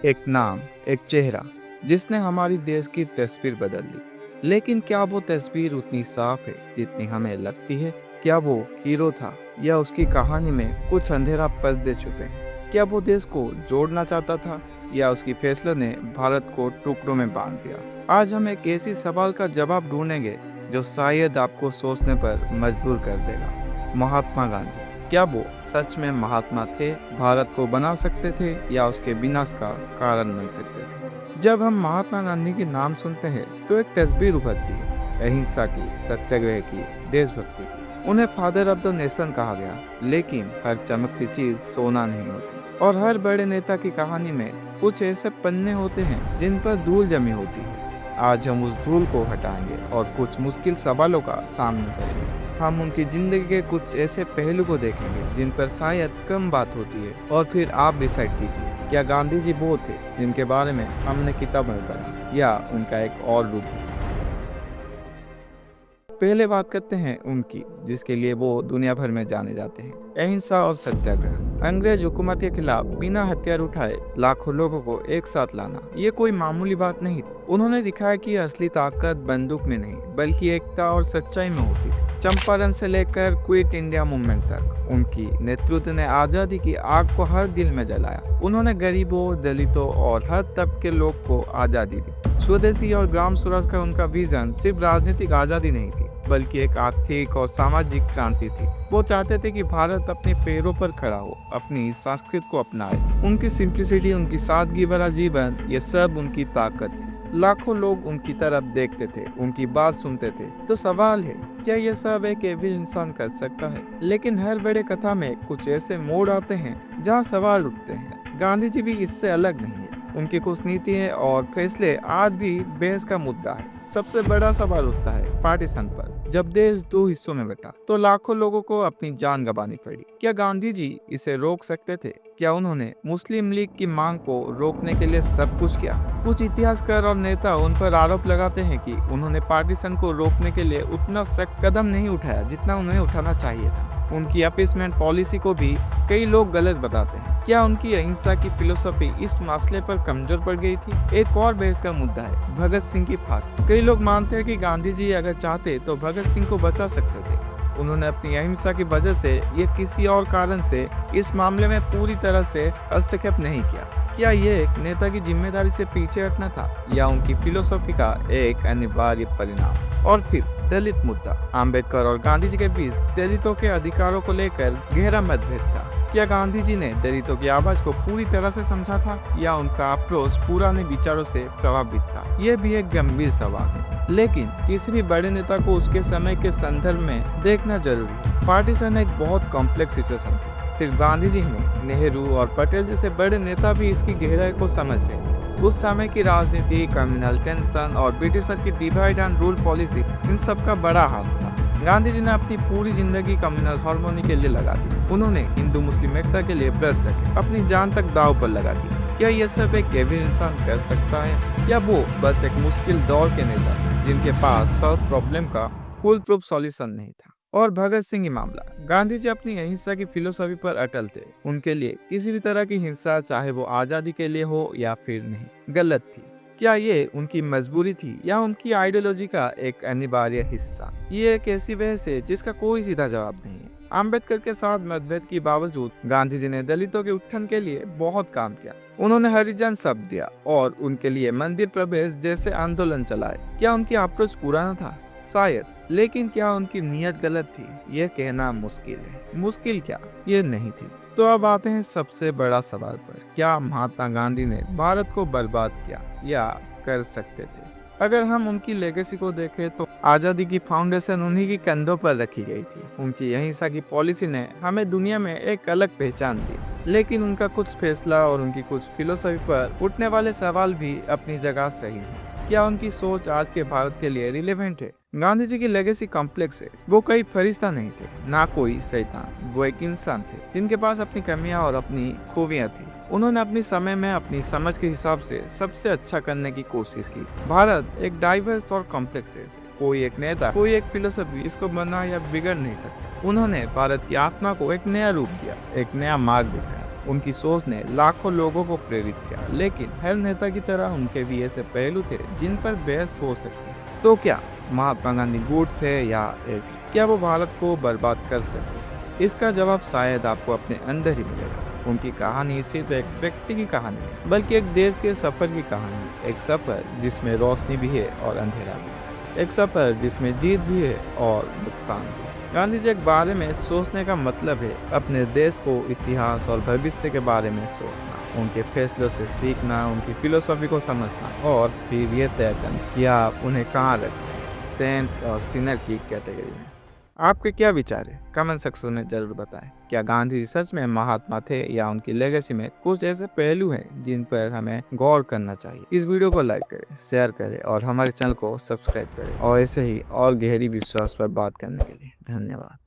एक नाम, एक चेहरा जिसने हमारी देश की तस्वीर बदल दी। लेकिन क्या वो तस्वीर उतनी साफ है जितनी हमें लगती है? क्या वो हीरो था या उसकी कहानी में कुछ अंधेरा पर्दे छुपे हैं? क्या वो देश को जोड़ना चाहता था या उसकी फैसले ने भारत को टुकड़ों में बांध दिया? आज हम एक ऐसी सवाल का जवाब ढूंढेंगे जो शायद आपको सोचने पर मजबूर कर देगा। महात्मा गांधी, क्या वो सच में महात्मा थे, भारत को बना सकते थे या उसके विनाश का कारण बन सकते थे? जब हम महात्मा गांधी के नाम सुनते हैं तो एक तस्वीर उभरती है, अहिंसा की, सत्याग्रह की, देशभक्ति की। उन्हें फादर ऑफ द नेशन कहा गया, लेकिन हर चमकती चीज सोना नहीं होती और हर बड़े नेता की कहानी में कुछ ऐसे पन्ने होते हैं जिन पर धूल जमी होती है। आज हम उस धूल को हटाएंगे और कुछ मुश्किल सवालों का सामना करेंगे। हम उनकी जिंदगी के कुछ ऐसे पहलू को देखेंगे जिन पर शायद कम बात होती है, और फिर आप डिसाइड कीजिए, क्या गांधी जी वो थे जिनके बारे में हमने किताब में पढ़ा या उनका एक और रूप भी? पहले बात करते हैं उनकी जिसके लिए वो दुनिया भर में जाने जाते हैं, अहिंसा और सत्याग्रह। अंग्रेज हुकूमत के खिलाफ बिना हथियार उठाए लाखों लोगों को एक साथ लाना ये कोई मामूली बात नहीं थी। उन्होंने दिखाया कि असली ताकत बंदूक में नहीं बल्कि एकता और सच्चाई में होती थी। चंपारण से लेकर क्विट इंडिया मूवमेंट तक उनकी नेतृत्व ने आजादी की आग को हर दिल में जलाया। उन्होंने गरीबों, दलितों और हर तबके के लोग को आजादी दी। स्वदेशी और ग्राम स्वराज का उनका विजन सिर्फ राजनीतिक आजादी नहीं थी बल्कि एक आर्थिक और सामाजिक क्रांति थी। वो चाहते थे कि भारत अपने पैरों पर खड़ा हो, अपनी संस्कृति को अपनाए। उनकी सिंप्लिसिटी, उनकी सादगी भरा जीवन, ये सब उनकी ताकत थी। लाखों लोग उनकी तरफ देखते थे, उनकी बात सुनते थे। तो सवाल है, क्या ये सब एक एविल इंसान कर सकता है? लेकिन हर बड़े कथा में कुछ ऐसे मोड़ आते हैं जहाँ सवाल उठते हैं। गांधी जी भी इससे अलग नहीं है। उनकी कुछ नीतियां और फैसले आज भी बहस का मुद्दा है। सबसे बड़ा सवाल उठता है पार्टीशन पर। जब देश दो हिस्सों में बटा तो लाखों लोगों को अपनी जान गंवानी पड़ी। क्या गांधी जी इसे रोक सकते थे? क्या उन्होंने मुस्लिम लीग की मांग को रोकने के लिए सब कुछ किया? कुछ इतिहासकार और नेता उन पर आरोप लगाते हैं कि उन्होंने पार्टीशन को रोकने के लिए उतना सख्त कदम नहीं उठाया जितना उन्हें उठाना चाहिए था। उनकी अपीसमेंट पॉलिसी को भी कई लोग गलत बताते हैं। क्या उनकी अहिंसा की फिलोसफी इस मसले पर कमजोर पड़ गई थी? एक और बहस का मुद्दा है भगत सिंह की फांसी। कई लोग मानते हैं कि गांधी जी अगर चाहते तो भगत सिंह को बचा सकते थे। उन्होंने अपनी अहिंसा की वजह से या किसी और कारण से इस मामले में पूरी तरह से हस्तक्षेप नहीं किया। क्या ये एक नेता की जिम्मेदारी से पीछे हटना था या उनकी फिलोसफी का एक अनिवार्य परिणाम? और फिर दलित मुद्दा। अंबेडकर और गांधी जी के बीच दलितों के अधिकारों को लेकर गहरा मतभेद था। क्या गांधी जी ने दलितों की आवाज को पूरी तरह से समझा था या उनका अप्रोच पुराने विचारों से प्रभावित था? यह भी एक गंभीर सवाल है, लेकिन किसी भी बड़े नेता को उसके समय के संदर्भ में देखना जरूरी है। पार्टीशन एक बहुत कॉम्प्लेक्स सिचुएशन थी। सिर्फ गांधी जी नहीं, नेहरू और पटेल जैसे बड़े नेता भी इसकी गहराई को समझ रहे थे। उस समय की राजनीति, कम्युनल टेंशन और ब्रिटिशर की डिवाइड एंड रूल पॉलिसी, इन सब का बड़ा हाथ था। गांधी जी ने अपनी पूरी जिंदगी कम्युनल हार्मोनी के लिए लगा दी। उन्होंने हिंदू मुस्लिम एकता के लिए व्रत रखे, अपनी जान तक दांव पर लगा दी। क्या यह सब एक एविल इंसान कर सकता है या वो बस एक मुश्किल दौर के नेता जिनके पास सब प्रॉब्लम का फुल प्रूफ सॉल्यूशन नहीं था? और भगत सिंह की मामला, गांधी जी अपनी अहिंसा की फिलोसफी पर अटल थे। उनके लिए किसी भी तरह की हिंसा, चाहे वो आजादी के लिए हो या फिर नहीं, गलत थी। क्या ये उनकी मजबूरी थी या उनकी आइडियोलॉजी का एक अनिवार्य हिस्सा? ये एक ऐसी बहस है जिसका कोई सीधा जवाब नहीं है। अम्बेडकर के साथ मतभेद के बावजूद गांधी जी ने दलितों के उत्थान के लिए बहुत काम किया। उन्होंने हरिजन शब्द दिया और उनके लिए मंदिर प्रवेश जैसे आंदोलन चलाए। क्या उनकी अप्रोच पुराना था? शायद, लेकिन क्या उनकी नीयत गलत थी? यह कहना मुश्किल है। मुश्किल क्या, ये नहीं थी। तो अब आते हैं सबसे बड़ा सवाल पर, क्या महात्मा गांधी ने भारत को बर्बाद किया या कर सकते थे? अगर हम उनकी लेगेसी को देखें तो आजादी की फाउंडेशन उन्हीं की कंधों पर रखी गई थी। उनकी अहिंसा की पॉलिसी ने हमें दुनिया में एक अलग पहचान दी। लेकिन उनका कुछ फैसला और उनकी कुछ फिलोसफी पर उठने वाले सवाल भी अपनी जगह सही है। क्या उनकी सोच आज के भारत के लिए रिलेवेंट है? गांधी जी की लेगेसी कॉम्प्लेक्स है। वो कोई फरिश्ता नहीं थे, ना कोई शैतान। वो एक इंसान थे जिनके पास अपनी कमियां और अपनी खूबियां थी। उन्होंने अपने समय में अपनी समझ के हिसाब से सबसे अच्छा करने की कोशिश की। भारत एक डाइवर्स और कॉम्प्लेक्स देश है। कोई एक नेता, कोई एक फिलोसफी इसको बना या बिगड़ नहीं सकता। उन्होंने भारत की आत्मा को एक नया रूप दिया, एक नया मार्ग दिखाया। उनकी सोच ने लाखों लोगों को प्रेरित किया, लेकिन हर नेता की तरह उनके भी ऐसे पहलू थे जिन पर बहस हो सकती है। तो क्या महात्मा गांधी गुड थे या एवी? क्या वो भारत को बर्बाद कर सकते थे? इसका जवाब शायद आपको अपने अंदर ही मिलेगा। उनकी कहानी सिर्फ एक व्यक्ति की कहानी नहीं, बल्कि एक देश के सफर की कहानी है। एक सफर जिसमें रोशनी भी है और अंधेरा भी, एक सफर जिसमें जीत भी है और नुकसान भी। गांधी जी के बारे में सोचने का मतलब है अपने देश को, इतिहास और भविष्य के बारे में सोचना, उनके फैसलों से सीखना, उनकी फिलोसॉफी को समझना और फिर ये तय करना कि आप उन्हें कहाँ रखते हैं, सेंट और सिनर की कैटेगरी में। आपके क्या विचार है? कमेंट सेक्शन में जरूर बताएं। क्या गांधी जी सच में महात्मा थे या उनकी लेगेसी में कुछ ऐसे पहलू हैं जिन पर हमें गौर करना चाहिए? इस वीडियो को लाइक करें, शेयर करें और हमारे चैनल को सब्सक्राइब करें और ऐसे ही और गहरी विश्वास पर बात करने के लिए धन्यवाद।